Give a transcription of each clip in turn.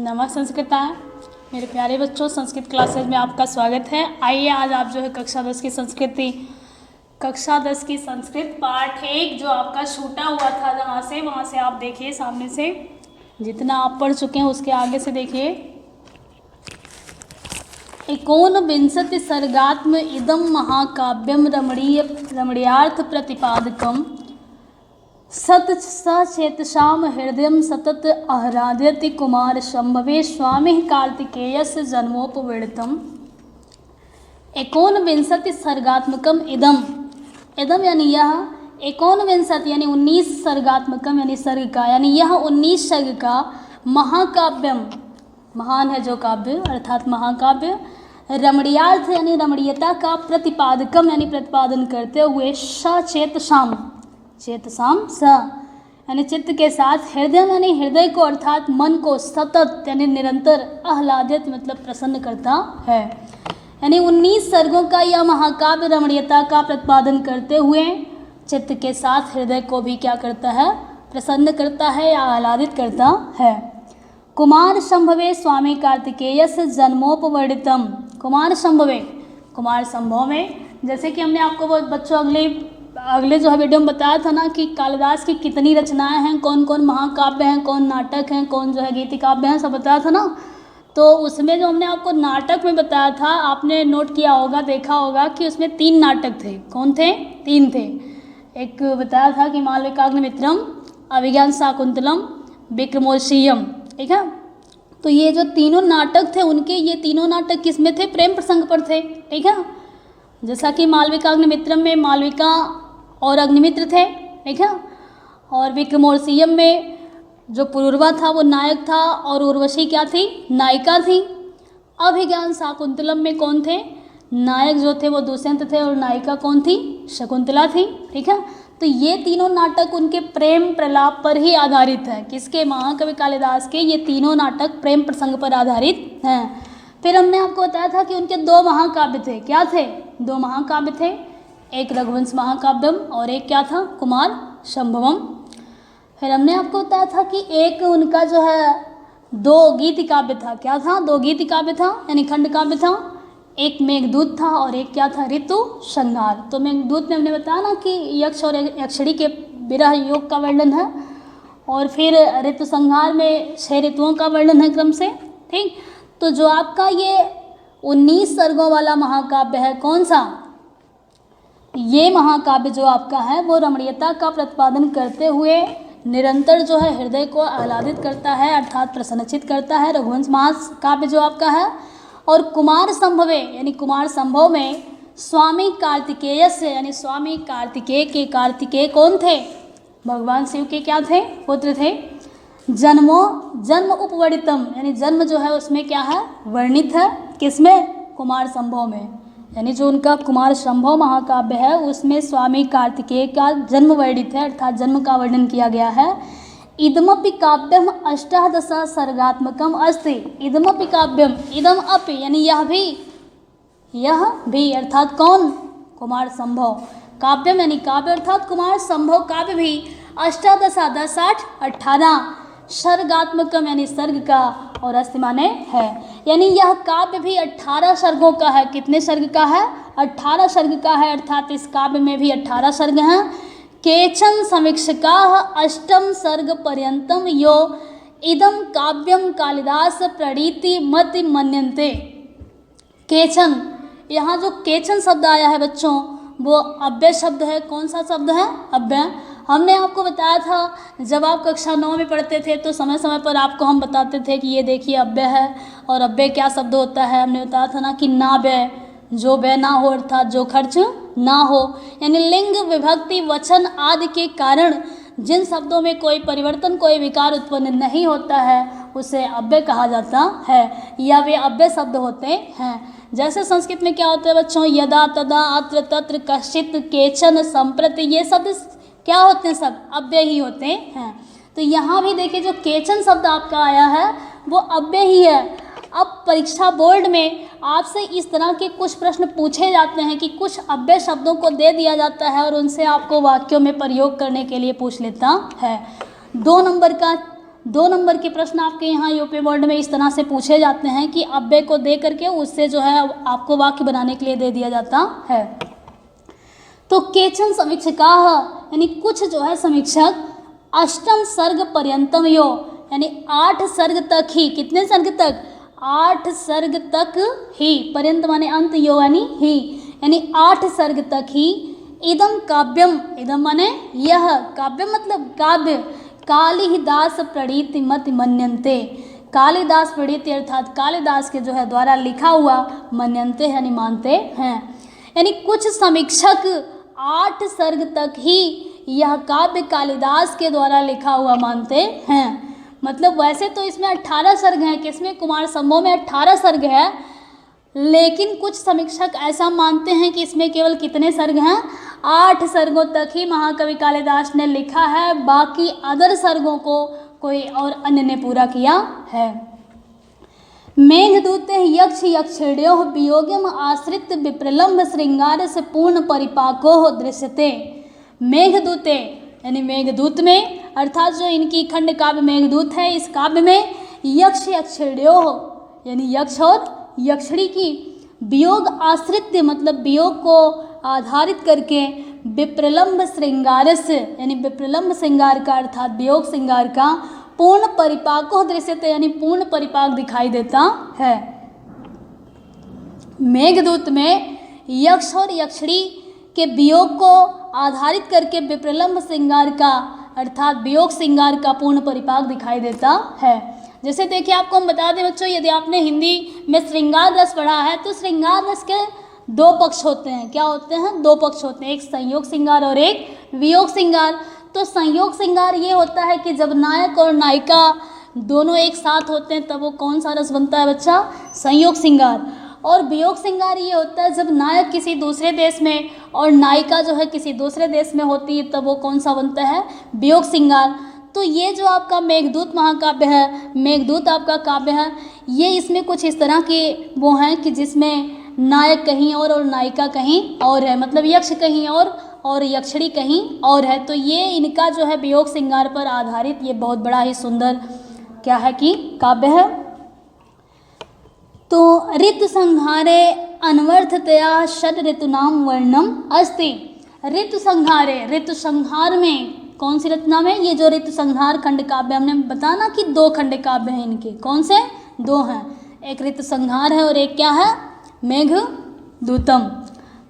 नमः संस्कृताय। मेरे प्यारे बच्चों, संस्कृत क्लासेज में आपका स्वागत है। आइए आज आप जो है कक्षा 10 की संस्कृत पाठ 1 जो आपका छूटा हुआ था वहाँ से आप देखिए, सामने से जितना आप पढ़ चुके हैं उसके आगे से देखिए। 19 सर्गात्म इदं महाकाव्यम रमणीयार्थ प्रतिपादकम सचेतसाम हृदय सतत आह्लादयति कुमार शंभवे स्वामी कार्तिकेयस्य जन्मोपवीडितम्। 19 सर्गात्मकम इदम यानी यह 19 यानी 19 सर्गात्मकम यानी सर्ग का, यानी यह 19 सर्ग का महाकाव्यम, महान है जो काव्य अर्थात महाकाव्य, रमणीयार्थ यानी रमणीयता का, प्रतिपादकम यानी प्रतिपादन करते हुए, सचेतसाम चेतसाम स यानी चित्त के साथ, हृदय यानी हृदय को अर्थात मन को, सतत यानी निरंतर, आह्लादित मतलब प्रसन्न करता है। यानी 19 सर्गों का यह महाकाव्य रमणीयता का प्रतिपादन करते हुए चित्त के साथ हृदय को भी क्या करता है, प्रसन्न करता है या आह्लादित करता है। कुमार शंभवे स्वामी कार्तिकेयस्य जन्मोपवर्णितम। कुमार संभव में जैसे कि हमने आपको वो बच्चों अगले जो है वीडियो में बताया था ना कि कालिदास की कितनी रचनाएं हैं, कौन कौन महाकाव्य हैं, कौन नाटक हैं, कौन जो है गीति काव्य हैं, सब बताया था ना। तो उसमें जो हमने आपको नाटक में बताया था, आपने नोट किया होगा, देखा होगा कि उसमें 3 नाटक थे। कौन थे? 3 थे। एक बताया था कि मालविकाग्निमित्रम, अभिज्ञान शाकुंतलम, विक्रमोर्वशीयम, ठीक है। तो ये जो तीनों नाटक थे उनके, ये तीनों नाटक किसमें थे? प्रेम प्रसंग पर थे, ठीक है। जैसा कि मालविकाग्निमित्रम में मालविका और अग्निमित्र थे, ठीक है। और विक्रमोर्वशीयम में जो पुरूरवा था वो नायक था और उर्वशी क्या थी? नायिका थी। अभिज्ञान शाकुंतलम में कौन थे? नायक जो थे वो दुष्यंत थे और नायिका कौन थी? शकुंतला थी, ठीक है। तो ये तीनों नाटक उनके प्रेम प्रलाप पर ही आधारित है। किसके? महाकवि कालिदास के ये तीनों नाटक प्रेम प्रसंग पर आधारित हैं। फिर हमने आपको बताया था कि उनके 2 महाकाव्य थे। क्या थे? 2 महाकाव्य थे, एक रघुवंश महाकाव्यम और एक क्या था? कुमार संभवम। फिर हमने आपको बताया था कि एक उनका जो है 2 गीति काव्य था। क्या था? 2 गीति काव्य था यानी खंड काव्य था। एक मेघदूत था और एक क्या था? ऋतु संहार। तो मेघदूत में हमने बताया ना कि यक्ष और यक्षिणी के विरह योग का वर्णन है, और फिर ऋतु संहार में 6 ऋतुओं का वर्णन है क्रम से, ठीक। तो जो आपका ये 19 सर्गों वाला महाकाव्य है, कौन सा? ये महाकाव्य जो आपका है वो रमणीयता का प्रतिपादन करते हुए निरंतर जो है हृदय को आह्लादित करता है अर्थात प्रसन्नचित करता है, रघुवंश महाकाव्य जो आपका है। और कुमार संभवे यानी कुमार संभव में स्वामी कार्तिकेय से यानी स्वामी कार्तिकेय के, कार्तिकेय कौन थे? भगवान शिव के क्या थे? पुत्र थे। जन्म उपवर्णितम यानी जन्म जो है उसमें क्या है? वर्णित है। किसमें? कुमार संभव में। यानी जो उनका कुमार संभव महाकाव्य है उसमें स्वामी कार्तिकेय का जन्म वर्णित है अर्थात जन्म का वर्णन किया गया है। इदमपि काव्यम 18 सर्गात्मकम अस्ति। इदमपि काव्यम, इदम अपि यानी यह भी अर्थात कौन? कुमार संभव। काव्यम यानी काव्य अर्थात कुमार संभव काव्य भी 18 सर्गात्मकम यानी सर्ग का, और अस्ति माने है, यानी यह काव्य भी 18 सर्गों का है। कितने सर्ग का है? 18 सर्ग का है अर्थात इस काव्य में भी 18 सर्ग हैं। केचन समीक्षकाः 8 सर्ग पर्यंतम यो इदम काव्यम कालिदास प्रणीति मत मन्यन्ते। केचन, यहाँ जो केचन शब्द आया है बच्चों वो अव्यय शब्द है। कौन सा शब्द है? अव्यय। हमने आपको बताया था जब आप कक्षा 9 में पढ़ते थे तो समय समय पर आपको हम बताते थे कि ये देखिए अव्यय है, और अव्यय क्या शब्द होता है। हमने बताया था ना कि ना व्यय, जो व्यय ना हो अर्थात जो खर्च ना हो, यानी लिंग विभक्ति वचन आदि के कारण जिन शब्दों में कोई परिवर्तन, कोई विकार उत्पन्न नहीं होता है उसे अव्यय कहा जाता है, या वे अव्यय शब्द होते हैं। जैसे संस्कृत में क्या होता है बच्चों? यदा तदा अत्र तत्र कश्चित केचन संप्रति, ये शब्द क्या होते हैं? सब अव्यय ही होते हैं। तो यहाँ भी देखिए जो केचन शब्द आपका आया है वो अव्यय ही है। अब परीक्षा बोर्ड में आपसे इस तरह के कुछ प्रश्न पूछे जाते हैं कि कुछ अव्यय शब्दों को दे दिया जाता है और उनसे आपको वाक्यों में प्रयोग करने के लिए पूछ लेता है। 2 नंबर का 2 नंबर के प्रश्न आपके यहाँ यूपी बोर्ड में इस तरह से पूछे जाते हैं कि अव्यय को दे करके उससे जो है आपको वाक्य बनाने के लिए दे दिया जाता है। तो केचन समीक्षकाः यानी कुछ जो है समीक्षक अष्टम सर्ग पर्यंतम यो यानी 8 सर्ग तक ही, कितने सर्ग तक, 8 सर्ग तक ही, पर्यंत माने अंत, यो यानी ही, यानी 8 सर्ग तक ही इदम काव्यम, इदम माने यह, काव्य मतलब काव्य, कालिदास प्रणीत मत मन्यन्ते, कालिदास प्रणीत अर्थात कालिदास के जो है द्वारा लिखा हुआ, मन्यन्ते यानी मानते हैं। यानी कुछ समीक्षक 8 सर्ग तक ही यह काव्य कालिदास के द्वारा लिखा हुआ मानते हैं। मतलब वैसे तो इसमें 18 सर्ग हैं, किसमें, कुमार संभव में 18 सर्ग है, लेकिन कुछ समीक्षक ऐसा मानते हैं कि इसमें केवल कितने सर्ग हैं, 8 सर्गों तक ही महाकवि कालिदास ने लिखा है, बाकी अदर सर्गों को कोई और अन्य ने पूरा किया है। मेघदूते यक्ष यक्षिण्यो वियोगम आश्रित विप्रलम्ब श्रृंगार से पूर्ण परिपाको दृश्यते। मेघदूते यानी मेघदूत में, अर्थात जो इनकी खंड काव्य मेघदूत है, इस काव्य में यक्ष यक्षिण्यो यानी यक्ष और यक्षिणी की वियोग आश्रित मतलब वियोग को आधारित करके विप्रलम्ब श्रृंगारस यानी विप्रलम्ब श्रृंगार का अर्थात वियोग श्रृंगार का पूर्ण परिपाको दृश्यते यानी पूर्ण परिपाक दिखाई देता है। मेघदूत में यक्ष और यक्षिणी के वियोग को आधारित करके विप्रलम्ब श्रृंगार का अर्थात वियोग श्रृंगार का पूर्ण परिपाक दिखाई देता है। जैसे देखिए, आपको हम बता दें बच्चों, यदि आपने हिंदी में श्रृंगार रस पढ़ा है तो श्रृंगार रस के 2 पक्ष होते हैं। क्या होते हैं? 2 पक्ष होते हैं, एक संयोग श्रृंगार और एक वियोग श्रृंगार। तो संयोग श्रृंगार ये होता है कि जब नायक और नायिका दोनों एक साथ होते हैं तब वो कौन सा रस बनता है बच्चा? संयोग श्रृंगार। और वियोग श्रृंगार ये होता है जब नायक किसी दूसरे देश में और नायिका जो है किसी दूसरे देश में होती है तब वो कौन सा बनता है? वियोग श्रृंगार। तो ये जो आपका मेघदूत महाकाव्य है, मेघदूत आपका काव्य है, ये इसमें कुछ इस तरह के वो हैं कि जिसमें नायक कहीं और नायिका कहीं और है, मतलब यक्ष कहीं और यक्षिणी कहीं और है। तो ये इनका जो है वियोग श्रृंगार पर आधारित ये बहुत बड़ा ही सुंदर क्या है कि काव्य है। तो ऋतु संहारे अनवर्थतया षड ऋतुनाम वर्णम अस्ति। ऋतु संहारे, ऋतु संहार में कौन सी रचना में? ये जो ऋतु संहार खंड काव्य, हमने बताना कि 2 खंड काव्य हैं इनके। कौन से? 2 हैं, एक ऋतु संहार है और एक क्या है? मेघदूतम।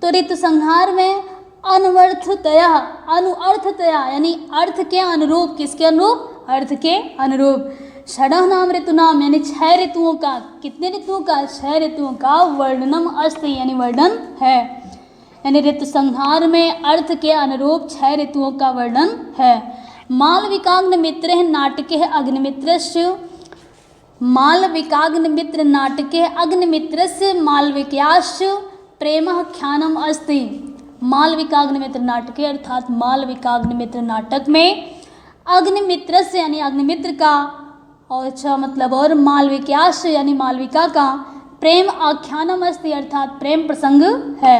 तो ऋतु संहार में अनवर्थतया, अनुअर्थतया यानी अर्थ के अनुरूप, किसके अनुरूप? अर्थ के अनुरूप। षडः नाम ऋतुनाम यानी 6 ऋतुओं का, कितने ऋतुओं का? 6 ऋतुओं का वर्णनम अस्ति यानी वर्णन है। यानी ऋतु संहार में अर्थ के अनुरूप 6 ऋतुओं का वर्णन है। मालविकाग्नि मित्र नाटके अग्निमित्रस्य, मालविकाग्नि मित्र नाटके अग्निमित्रस्य मालविक्यास्य प्रेमः ख्यानम अस्ति। मालविकाग्नि मित्र नाटके अर्थात मालविकाग्नि मित्र नाटक में अग्निमित्रस्य यानी अग्निमित्र का और अच्छा मतलब और मालविक्यास्य यानी मालविका का प्रेम आख्यानम अस्ति अर्थात प्रेम प्रसंग है।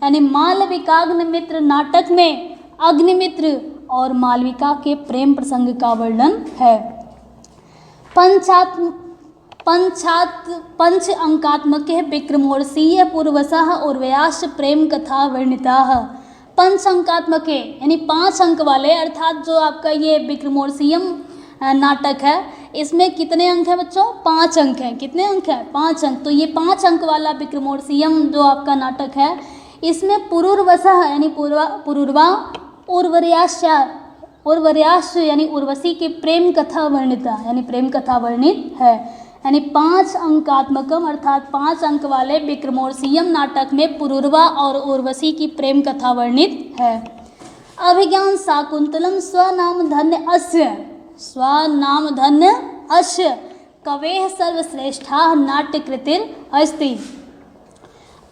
यानी मालविकाग्नि मित्र नाटक में अग्निमित्र और मालविका के प्रेम प्रसंग का वर्णन है। पंच अंकात्मक विक्रमोर्सीय पूर्वशः उर्वयाश्च प्रेम कथा वर्णिताः। 5 अंकात्मक यानी 5 अंक वाले, अर्थात जो आपका ये विक्रमोर्सीयम नाटक है इसमें कितने अंक हैं बच्चों? 5 अंक हैं। कितने अंक हैं? 5 अंक। तो ये 5 अंक वाला विक्रमोर्सीयम जो आपका नाटक है इसमें पुरुर्वशः यानी पुरुर्वा उर्वरयाश्च यानी उर्वशी की प्रेम कथा वर्णिता यानी प्रेम कथा वर्णित है। यानी 5 अंकात्मकम अर्थात 5 अंक वाले विक्रमोर्सीयम नाटक में पुरुर्वा और उर्वशी की प्रेम कथा वर्णित है। अभिज्ञान शाकुंतलम स्वनाम धन्य अस्य, स्वनाम धन्य अस्य कवेः सर्वश्रेष्ठा नाट्यकृतिर अस्ति।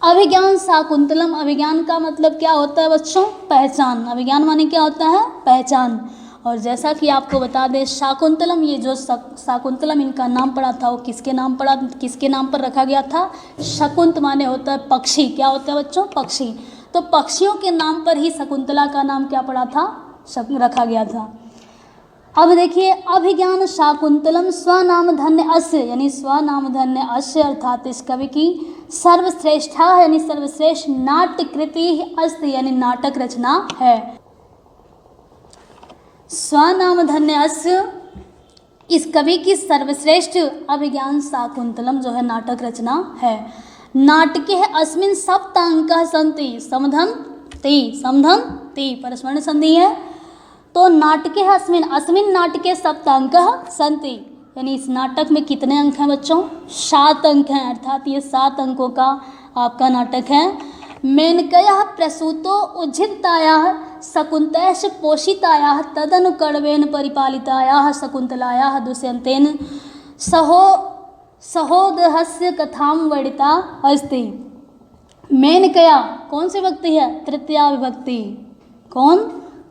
अभिज्ञान शाकुंतलम, अभिज्ञान का मतलब क्या होता है बच्चों? पहचान। अभिज्ञान माने क्या होता है? पहचान। और जैसा कि आपको बता दें शाकुंतलम, ये जो शाकुंतलम इनका नाम पड़ा था वो किसके नाम पड़ा, किसके नाम पर रखा गया था? शकुंत माने होता है पक्षी। क्या होता है बच्चों? पक्षी। तो पक्षियों के नाम पर ही शकुंतला का नाम क्या पड़ा था? रखा गया था। अब देखिए अभिज्ञान शाकुंतलम स्वनामधन्य अस्य यानी स्वनामधन्य अस्य अर्थात इस कवि की सर्वश्रेष्ठा यानी सर्वश्रेष्ठ नाट्य कृति अस्ति यानी नाटक रचना है। स्वनामधन्य अस्य इस कवि की सर्वश्रेष्ठ अभिज्ञान शाकुंतलम जो है नाटक रचना है। नाटके अस्मिन् सप्तांकः सन्ति समधम ति परस्मरण संधि है। तो नाटके अस्मिन् नाटके सप्तांकः सन्ति यानी इस नाटक में कितने अंक हैं बच्चों? 7 अंक हैं, अर्थात ये 7 अंकों का आपका नाटक है। मेनकया प्रसूतो उज्झितायाः शकुन्तैश्च पोषितायाः तदनुकर्वेण परिपालितायाः शकुन्तलायाः दुष्यन्तेन सहोदहस्य कथां वर्णिता अस्ति। मेनकया कौन सी विभक्ति है? तृतीया विभक्ति। कौन?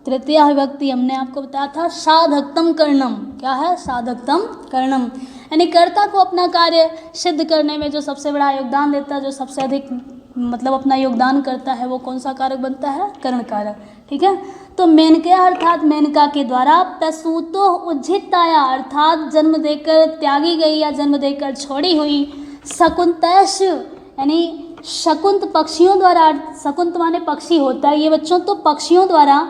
तृतीया विभक्ति। हमने आपको बताया था साधकतम कर्णम। क्या है? साधकतम कर्णम यानी कर्ता को अपना कार्य सिद्ध करने में जो सबसे बड़ा योगदान देता है, जो सबसे अधिक मतलब अपना योगदान करता है, वो कौन सा कारक बनता है? कर्ण कारक। ठीक है। तो मेनका अर्थात मेनका के द्वारा प्रसूतो उज्झिताया अर्थात जन्म देकर त्यागी गई या जन्म देकर छोड़ी हुई शकुन्तैश यानी शकुंत पक्षियों द्वारा, शकुंत माने पक्षी होता है ये बच्चों, तो पक्षियों द्वारा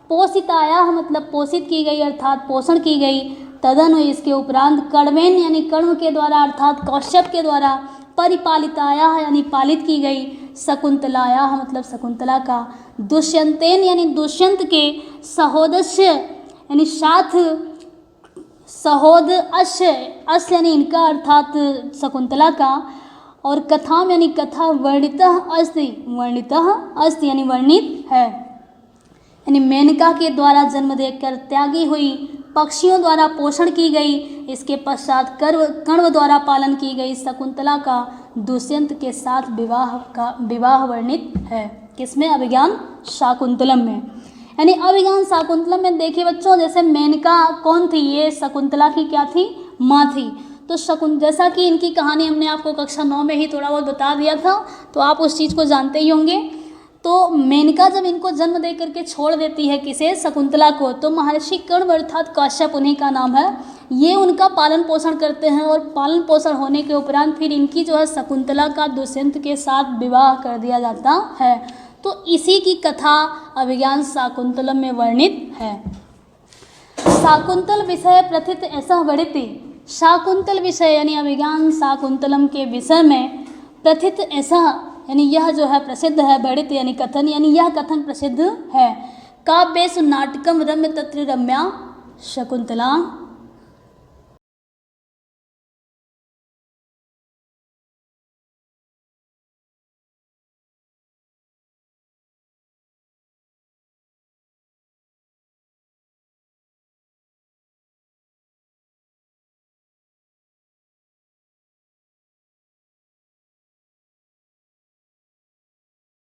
पोषिताया मतलब पोषित की गई अर्थात पोषण की गई। तदनु इसके उपरांत कर्मेन यानी कर्म के द्वारा अर्थात कौश्यप के द्वारा परिपालिताया यानी पालित की गई। शकुंतलाया मतलब शकुंतला का। दुष्यंतेन यानी दुष्यंत के सहोदस्य यानी साथ सहोद अश्य यानी इनका अर्थात शकुंतला का। और कथाम यानी कथा वर्णितः अस्ति यानी वर्णित है। यानी मेनका के द्वारा जन्म देकर त्यागी हुई, पक्षियों द्वारा पोषण की गई, इसके पश्चात कण्व द्वारा पालन की गई शकुंतला का दुष्यंत के साथ विवाह वर्णित है। किसमें? अभिज्ञान शाकुंतलम में। यानी अभिज्ञान शाकुंतलम में देखिए बच्चों, जैसे मेनका कौन थी? ये शकुंतला की क्या थी? माँ थी। तो जैसा कि इनकी कहानी हमने आपको कक्षा 9 में ही थोड़ा बहुत बता दिया था, तो आप उस चीज़ को जानते ही होंगे। तो मेनका जब इनको जन्म दे करके छोड़ देती है किसे? शकुंतला को, तो महर्षि कण्व अर्थात कौश्यप उन्हीं का नाम है, ये उनका पालन पोषण करते हैं। और पालन पोषण होने के उपरांत फिर इनकी जो है शकुंतला का दुष्यंत के साथ विवाह कर दिया जाता है। तो इसी की कथा अभिज्ञान शाकुंतलम में वर्णित है। शाकुंतल विषय प्रथित ऐसा वर्णित। शाकुंतल विषय यानी अभिज्ञान शाकुंतलम के विषय में प्रथित ऐसा यानी यह जो है प्रसिद्ध है। वर्णित यानी कथन, यानी यह कथन प्रसिद्ध है। काव्येषु नाटकम रम्य तत्र रम्या शकुंतला